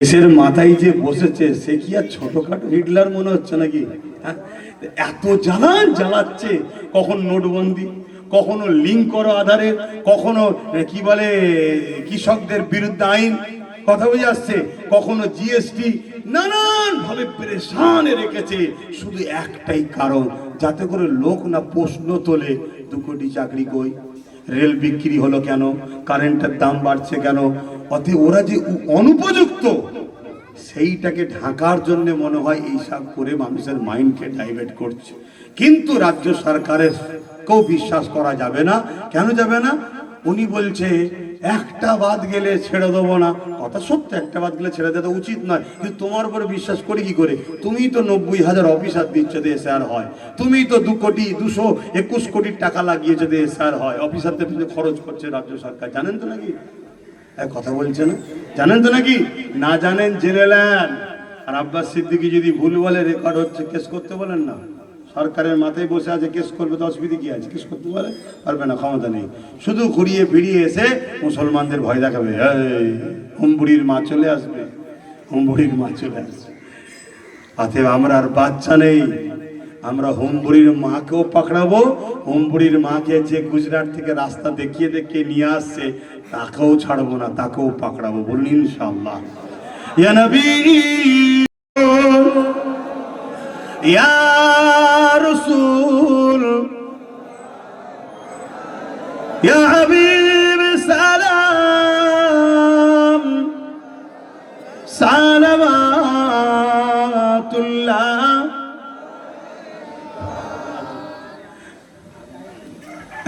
দেশের মাথায় যে বসেছে সে কি আর ছোটখাটো হিটলার মনে হচ্ছে নাকি? এত জ্বালাচ্ছে, কখন নোটবন্দি, কখনো লিঙ্ক করো আধারে, কখনো কি বলে কৃষকদের বিরুদ্ধে আইন, কথা বুঝে আসছে, কখনো জিএসটি, নানান ভাবে পেরেশান রেখেছে। শুধু একটাই কারণ, যাতে করে লোক না প্রশ্ন তোলে 2 কোটি চাকরি কই, রেল বিক্রি হলো কেন, কারেন্টের দাম বাড়ছে কেন। অতএব ওরা যে অনুপযুক্ত সেইটাকে ঢাকার জন্য মনে হয় এইসব করে মানুষের মাইন্ডকে ডাইভার্ট করছে। কিন্তু রাজ্য সরকারের কেউ বিশ্বাস করা যাবে না। কেন যাবে না? উনি বলছে একটা বাদ গেলে ছেড়ে দেবো না। কথা সত্য, একটা বাদ গেলে ছেড়ে দেওয়া উচিত নয়, কিন্তু তোমার উপরে বিশ্বাস করি কি করে? তুমি তো 90,000 অফিসার দিচ্ছ দিয়ে এসআর হয়, তুমি তো 221 কোটি টাকা লাগিয়েছে দিয়ে এসআর হয়, অফিসারদের পিছনে খরচ করছে রাজ্য সরকার। জানেন তো নাকি? কথা বলছে না, জানেন তো নাকি? না জানেন জেনে নেন। আর আব্বাস সিদ্দিকী যদি ভুল বলে রেকর্ড হচ্ছে, কেস করতে বলেন না। সরকারের মাথায় বসে আছে, কেস করবে তো অসুবিধা কি আছে? কেস করতে পারবে না, ক্ষমতা নেই। শুধু ঘুরিয়ে ফিরিয়ে এসে মুসলমানদের ভয় দেখাবে, হুমবুড়ির মা চলে আসবে, হুমবুড়ির মা চলে আসবে। অতএব আমরা আর বাচ্চা নেই, আমরা হুমবুড়ির মাকেও পাকড়াবো। হুমবুড়ির মাকে যে গুজরাট থেকে রাস্তা দেখিয়ে দেখিয়ে নিয়ে আসছে তাকেও ছাড়বো না, তাকেও পাকড়াবো। বলুন ইনশাআল্লাহ। ইয়া নবী, ইয়া রাসূল, ইয়া হাবিব, সালাম সালাওয়াতুল্লাহ।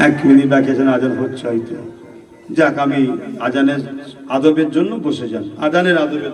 এক মিনিট বাকি আছে, আজান হচ্ছে হয়তো। যাক, আমি আজানের আদবের জন্য বসে যান, আজানের আদবের